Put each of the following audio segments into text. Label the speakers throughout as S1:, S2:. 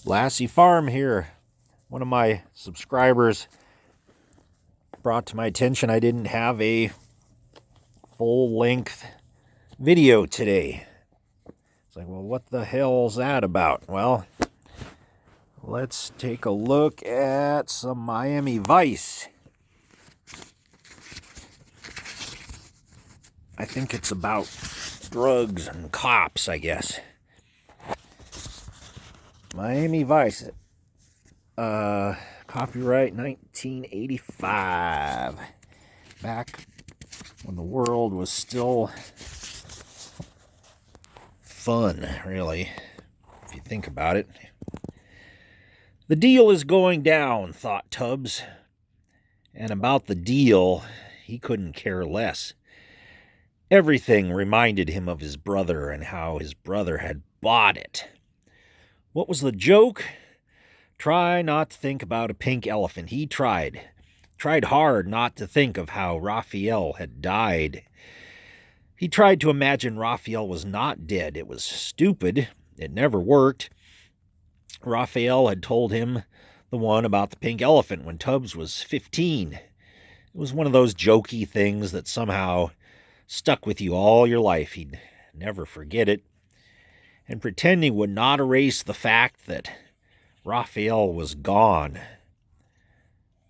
S1: Lassie Farm here. One of my subscribers brought to my attention I didn't have a full-length video today. It's like, well, what the hell's that about? Well, let's take a look at some Miami Vice. I think it's about drugs and cops, I guess. Miami Vice. Copyright 1985. Back when the world was still fun, really, if you think about it. The deal is going down, thought Tubbs. And about the deal, he couldn't care less. Everything reminded him of his brother and how his brother had bought it. What was the joke? Try not to think about a pink elephant. He tried hard not to think of how Raphael had died. He tried to imagine Raphael was not dead. It was stupid. It never worked. Raphael had told him the one about the pink elephant when Tubbs was 15. It was one of those jokey things that somehow stuck with you all your life. He'd never forget it. And pretending would not erase the fact that Raphael was gone.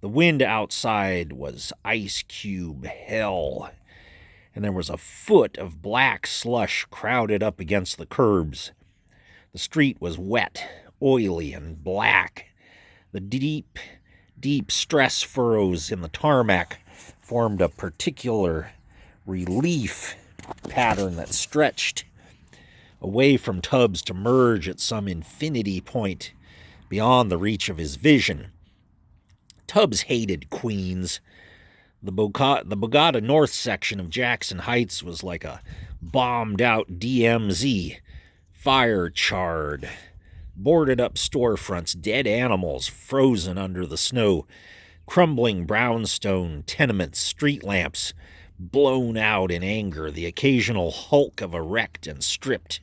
S1: The wind outside was ice cube hell, and there was a foot of black slush crowded up against the curbs. The street was wet, oily, and black. The deep, deep stress furrows in the tarmac formed a particular relief pattern that stretched away from Tubbs to merge at some infinity point beyond the reach of his vision. Tubbs hated Queens. The Bogota North section of Jackson Heights was like a bombed-out DMZ, fire-charred, boarded-up storefronts, dead animals frozen under the snow, crumbling brownstone tenements, street lamps blown out in anger, the occasional hulk of a wrecked and stripped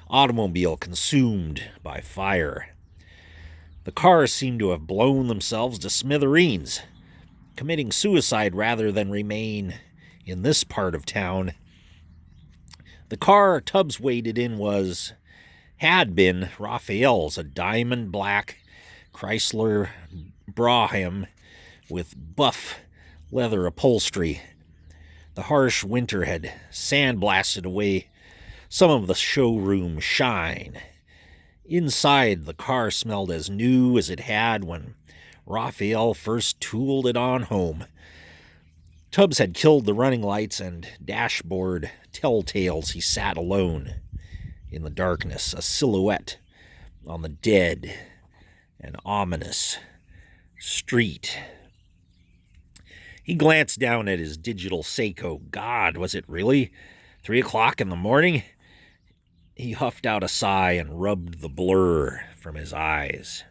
S1: automobile consumed by fire. The cars seemed to have blown themselves to smithereens, committing suicide rather than remain in this part of town. The car Tubbs waited in had been Raphael's, a diamond black Chrysler Braham with buff leather upholstery. The harsh winter had sandblasted away some of the showroom shine. Inside, the car smelled as new as it had when Raphael first tooled it on home. Tubbs had killed the running lights and dashboard telltales. He sat alone in the darkness, a silhouette on the dead and ominous street. He glanced down at his digital Seiko. God, was it really 3 o'clock in the morning? He huffed out a sigh and rubbed the blur from his eyes.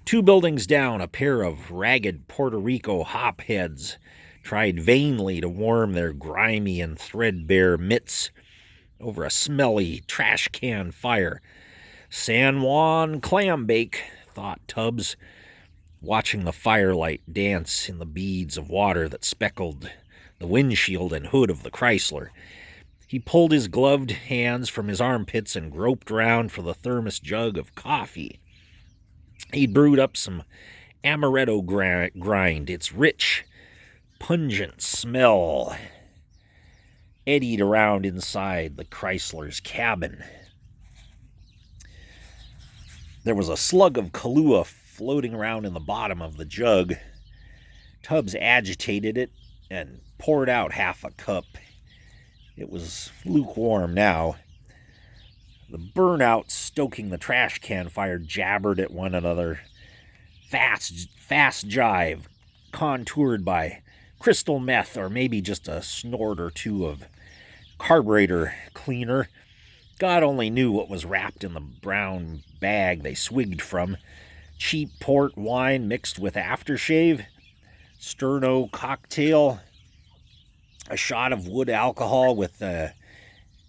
S1: 2 buildings down, a pair of ragged Puerto Rico hopheads tried vainly to warm their grimy and threadbare mitts over a smelly trash can fire. San Juan clam bake, thought Tubbs, watching the firelight dance in the beads of water that speckled the windshield and hood of the Chrysler. He pulled his gloved hands from his armpits and groped round for the thermos jug of coffee. He brewed up some amaretto grind. Its rich, pungent smell eddied around inside the Chrysler's cabin. There was a slug of Kahlua floating around in the bottom of the jug. Tubbs agitated it and poured out half a cup. It was lukewarm now. The burnouts stoking the trash can fire jabbered at one another. Fast jive, contoured by crystal meth or maybe just a snort or two of carburetor cleaner. God only knew what was wrapped in the brown bag they swigged from. Cheap port wine mixed with aftershave, Sterno cocktail, a shot of wood alcohol with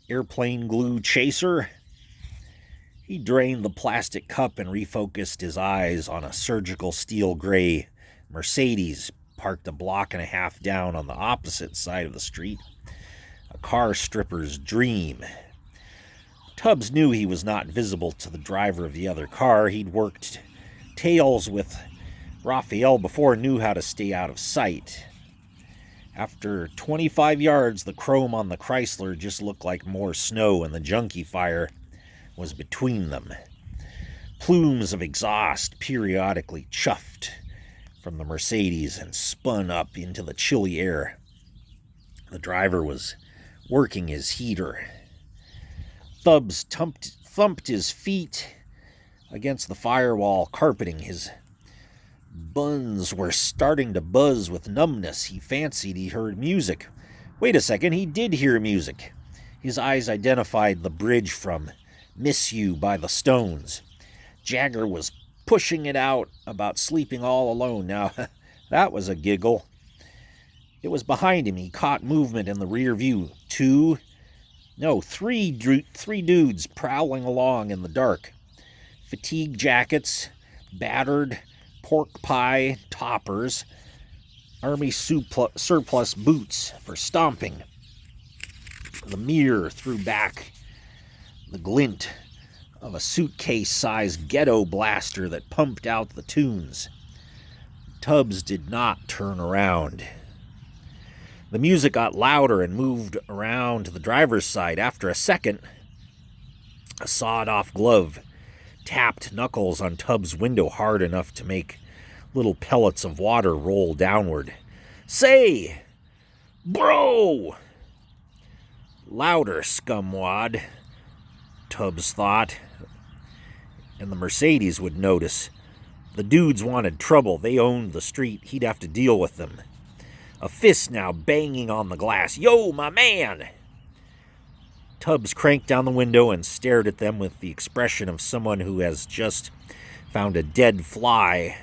S1: airplane glue chaser. He drained the plastic cup and refocused his eyes on a surgical steel gray Mercedes parked a block and a half down on the opposite side of the street. A car stripper's dream. Tubbs knew he was not visible to the driver of the other car. He'd worked tails with Raphael before and knew how to stay out of sight. After 25 yards, the chrome on the Chrysler just looked like more snow, and the junkie fire was between them. Plumes of exhaust periodically chuffed from the Mercedes and spun up into the chilly air. The driver was working his heater. Tubbs thumped his feet against the firewall carpeting. His buns were starting to buzz with numbness. He fancied he heard music. Wait a second, he did hear music. His eyes identified the bridge from Miss You by the Stones. Jagger was pushing it out about sleeping all alone. Now, that was a giggle. It was behind him. He caught movement in the rear view. Three dudes prowling along in the dark. Fatigue jackets, battered pork pie toppers, army surplus boots for stomping. The mirror threw back the glint of a suitcase-sized ghetto blaster that pumped out the tunes. Tubbs did not turn around. The music got louder and moved around to the driver's side. After a second, a sawed-off glove tapped knuckles on Tubbs' window hard enough to make little pellets of water roll downward. "Say, bro!" Louder, scumwad, Tubbs thought. And the Mercedes would notice. The dudes wanted trouble. They owned the street. He'd have to deal with them. A fist now banging on the glass. "Yo, my man!" Tubbs cranked down the window and stared at them with the expression of someone who has just found a dead fly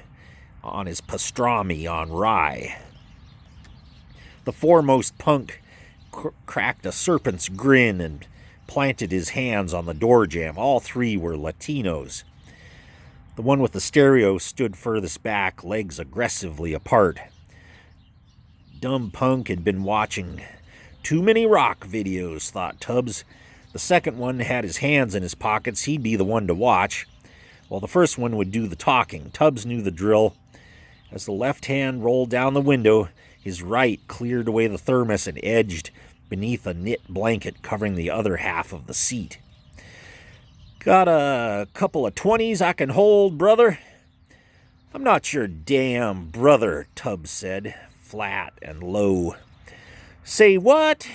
S1: on his pastrami on rye. The foremost punk cracked a serpent's grin and planted his hands on the door jamb. All three were Latinos. The one with the stereo stood furthest back, legs aggressively apart. Dumb punk had been watching too many rock videos, thought Tubbs. The second one had his hands in his pockets. He'd be the one to watch, while the first one would do the talking. Tubbs knew the drill. As the left hand rolled down the window, his right cleared away the thermos and edged beneath a knit blanket covering the other half of the seat. "Got a couple of 20s I can hold, brother?" "I'm not your damn brother," Tubbs said, flat and low. "Say what?"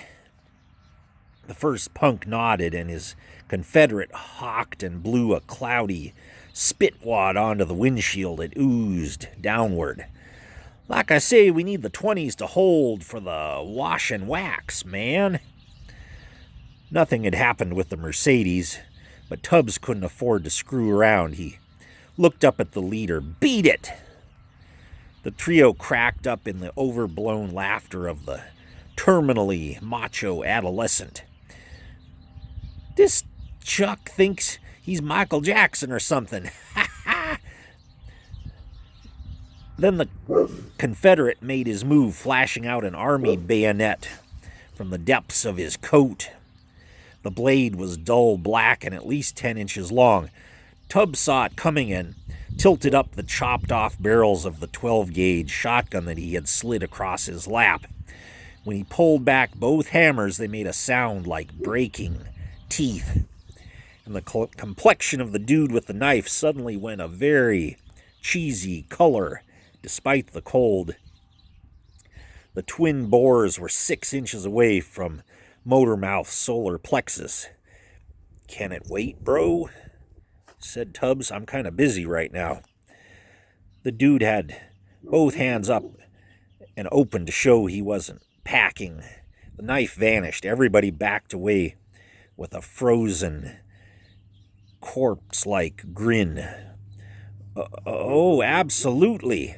S1: The first punk nodded, and his confederate hawked and blew a cloudy spitwad onto the windshield. It oozed downward. "Like I say, we need the 20s to hold for the wash and wax, man." Nothing had happened with the Mercedes, but Tubbs couldn't afford to screw around. He looked up at the leader. "Beat it!" The trio cracked up in the overblown laughter of the terminally macho adolescent. "This Chuck thinks he's Michael Jackson or something." Then the Confederate made his move, flashing out an army bayonet from the depths of his coat. The blade was dull black and at least 10 inches long. Tubbs saw it coming and tilted up the chopped-off barrels of the 12-gauge shotgun that he had slid across his lap. When he pulled back both hammers, they made a sound like breaking teeth. And the complexion of the dude with the knife suddenly went a very cheesy color, despite the cold. The twin bores were 6 inches away from Motormouth's solar plexus. "Can it wait, bro?" said Tubbs. "I'm kind of busy right now." The dude had both hands up and open to show he wasn't packing. The knife vanished. Everybody backed away with a frozen, corpse-like grin. "Oh, absolutely."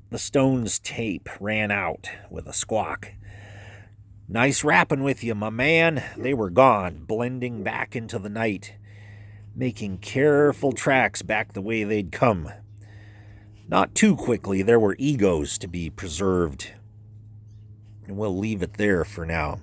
S1: The Stones' tape ran out with a squawk. "Nice rapping with you, my man." They were gone, blending back into the night making careful tracks back the way they'd come. Not too quickly, there were egos to be preserved. And we'll leave it there for now.